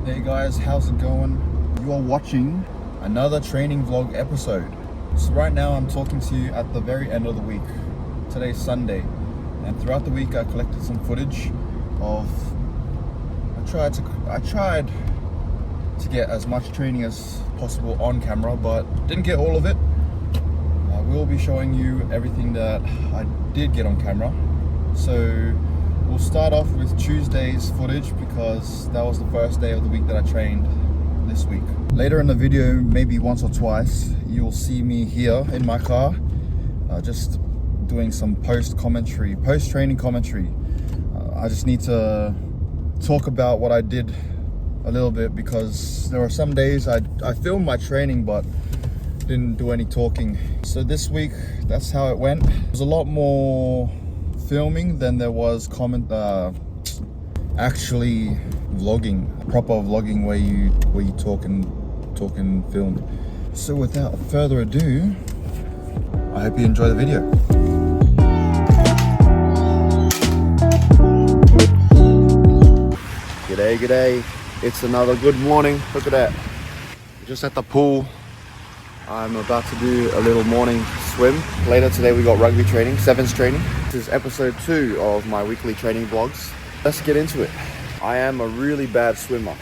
Hey guys, how's it going? You are watching another training vlog episode. So right now I'm talking to you at the very end of the week. Today's Sunday, and throughout the week I collected some footage of I tried to get as much training as possible on camera, but didn't get all of it. I will be showing you everything that I did get on camera. So we'll start off with Tuesday's footage because that was the first day of the week that I trained this week. Later in the video, maybe once or twice, you'll see me here in my car, just doing some post-training commentary. I just need to talk about what I did a little bit because there were some days I filmed my training but didn't do any talking. So this week, that's how it went. It was a lot more filming than there was actually vlogging, proper vlogging where you talk and film. So without further ado, I hope you enjoy the video. G'day. It's another good morning. Look at that. Just at the pool. I'm about to do a little morning swim. Later today we got rugby training, sevens training. This is episode 2 of my weekly training vlogs. Let's get into it. I am a really bad swimmer,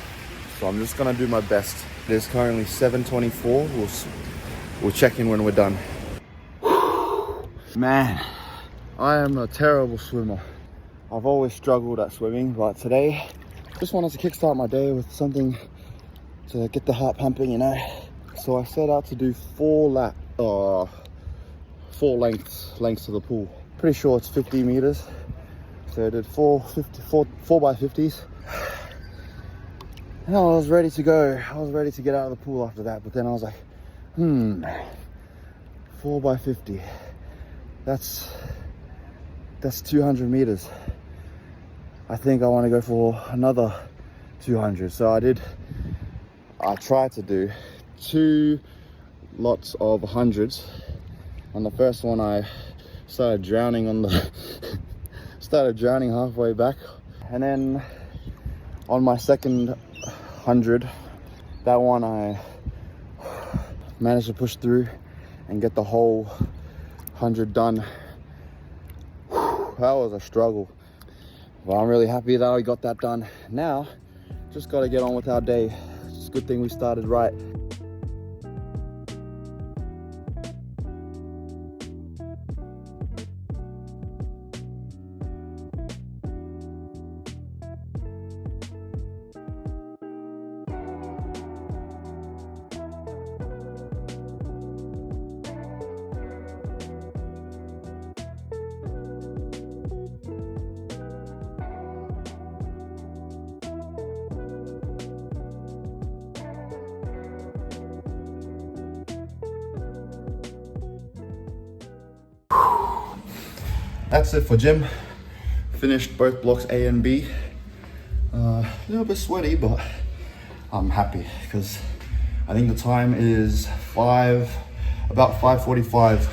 so I'm just gonna do my best. It is currently 7:24. We'll check in when we're done. Man, I am a terrible swimmer. I've always struggled at swimming, but today just wanted to kickstart my day with something to get the heart pumping, you know. So I set out to do 4 lengths to the pool. Pretty sure it's 50 meters. So I did 4 by 50s. And I was ready to go. I was ready to get out of the pool after that, but then I was like, 4 by 50. That's 200 meters. I think I want to go for another 200. So I tried to do 2 lots of 100s. On the first one I started drowning halfway back, and then on my second 100, that one I managed to push through and get the whole 100 done. That was a struggle, but I'm really happy that I got that done. Now just got to get on with our day. It's a good thing we started right. That's it for gym. Finished both blocks A and B. A little bit sweaty, but I'm happy because I think the time is about 5:45,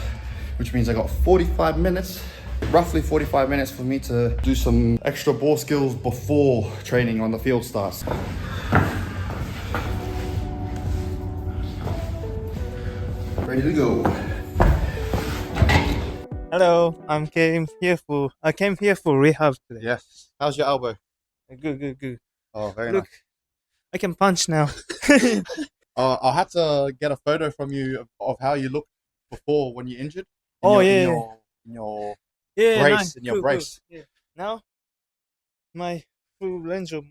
which means I got 45 minutes, roughly 45 minutes for me to do some extra ball skills before training on the field starts. Ready to go. Hello, I came here for rehab today. Yes. How's your elbow? Good. Oh, very Look, nice. I can punch now. I'll have to get a photo from you of how you looked before when you injured. In your brace, nice. in your Cool. brace. Yeah. Now, my full range of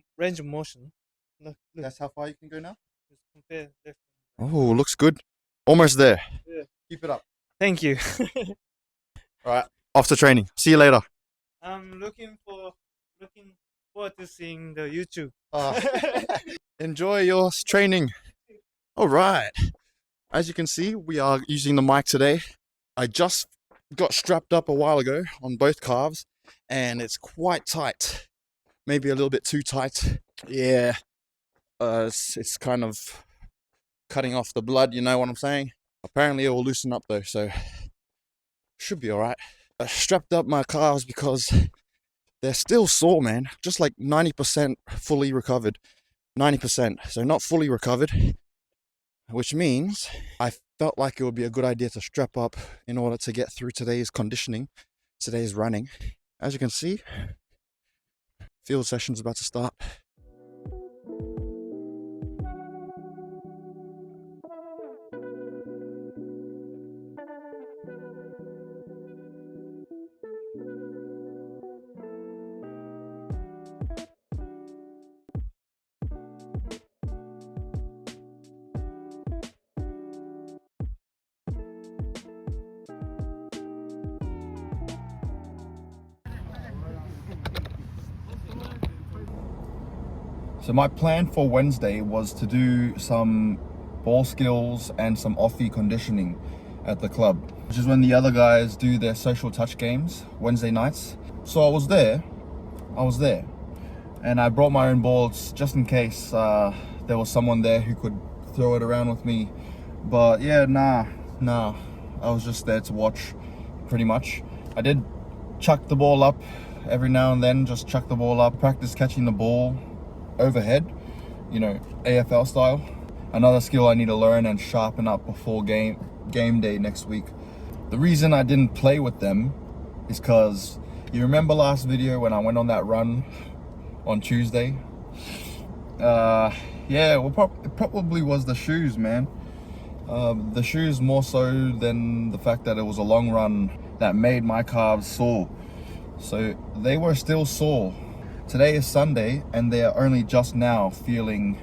motion. Look. That's how far you can go now? Just compare left. Oh, looks good. Almost there. Yeah. Keep it up. Thank you. All right, off to training. See you later. I'm looking forward to seeing the YouTube. Enjoy your training. All right. As you can see, we are using the mic today. I just got strapped up a while ago on both calves, and it's quite tight. Maybe a little bit too tight. Yeah. It's kind of cutting off the blood, you know what I'm saying? Apparently it will loosen up though, so should be all right. I strapped up my calves because they're still sore, man. Just like 90% fully recovered. 90%, so not fully recovered, which means I felt like it would be a good idea to strap up in order to get through today's conditioning, today's running. As you can see, field session's about to start. So my plan for Wednesday was to do some ball skills and some offie conditioning at the club, which is when the other guys do their social touch games Wednesday nights. So I was there, and I brought my own balls just in case there was someone there who could throw it around with me. But yeah, nah, I was just there to watch, pretty much. I did chuck the ball up every now and then, just chuck the ball up, practice catching the ball overhead, you know, AFL style. Another skill I need to learn and sharpen up before game day next week. The reason I didn't play with them is because you remember last video when I went on that run on Tuesday? Yeah, well, it probably was the shoes, man. The shoes more so than the fact that it was a long run that made my calves sore. So they were still sore. Today is Sunday and they are only just now feeling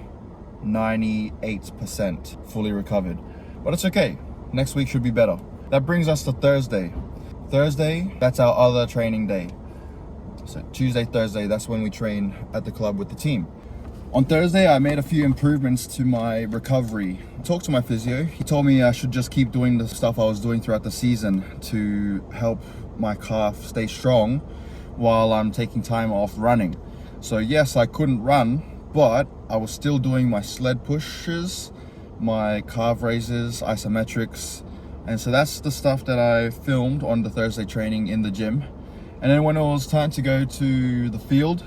98% fully recovered. But it's okay. Next week should be better. That brings us to Thursday. Thursday, that's our other training day. So Tuesday, Thursday, that's when we train at the club with the team. On Thursday, I made a few improvements to my recovery. I talked to my physio. He told me I should just keep doing the stuff I was doing throughout the season to help my calf stay strong while I'm taking time off running. So yes, I couldn't run, but I was still doing my sled pushes, my calf raises, isometrics. And so that's the stuff that I filmed on the Thursday training in the gym. And then when it was time to go to the field,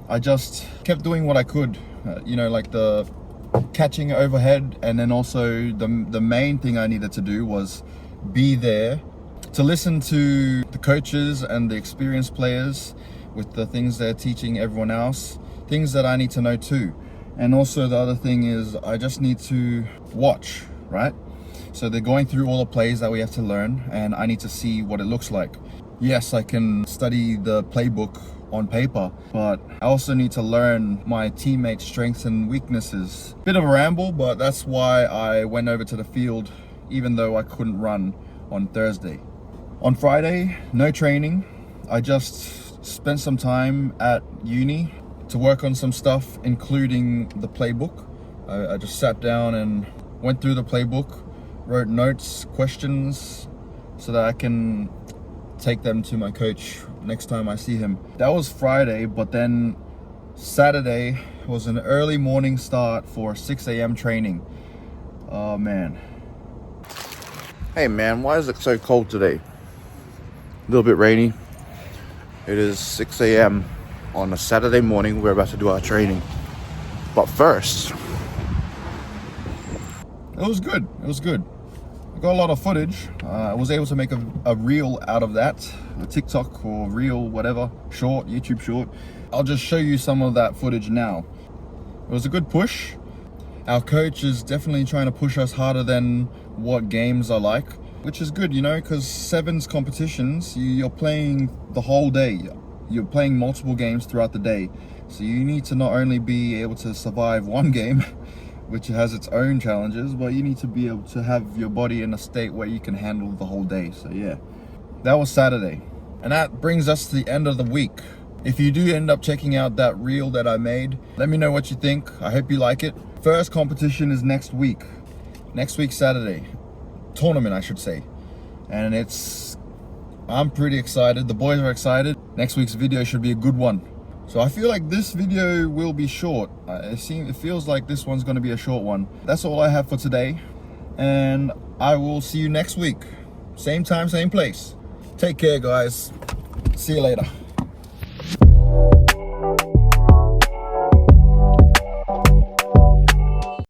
I just kept doing what I could, you know, like the catching overhead. And then also the main thing I needed to do was be there to listen to the coaches and the experienced players with the things they're teaching everyone else, things that I need to know too. And also the other thing is I just need to watch, right? So they're going through all the plays that we have to learn and I need to see what it looks like. Yes, I can study the playbook on paper, but I also need to learn my teammates' strengths and weaknesses. Bit of a ramble, but that's why I went over to the field even though I couldn't run on Thursday. On Friday, no training. I just spent some time at uni to work on some stuff, including the playbook. I just sat down and went through the playbook, wrote notes, questions, so that I can take them to my coach next time I see him. That was Friday, but then Saturday was an early morning start for 6 a.m. training. Oh man. Hey man, why is it so cold today? A little bit rainy. It is 6 a.m. on a Saturday morning. We're about to do our training. But first, it was good. I got a lot of footage. I was able to make a reel out of that, a TikTok or reel, whatever, short, YouTube short. I'll just show you some of that footage now. It was a good push. Our coach is definitely trying to push us harder than what games are like, which is good, you know, because sevens competitions, you're playing the whole day. You're playing multiple games throughout the day. So you need to not only be able to survive one game, which has its own challenges, but you need to be able to have your body in a state where you can handle the whole day. So yeah, that was Saturday. And that brings us to the end of the week. If you do end up checking out that reel that I made, let me know what you think. I hope you like it. First competition is next week. Next week, Saturday. Tournament, I should say. And I'm pretty excited. The boys are excited. Next week's video should be a good one. So I feel like this video will be short. It feels like this one's going to be a short one. That's all I have for today. And I will see you next week. Same time, same place. Take care, guys. See you later.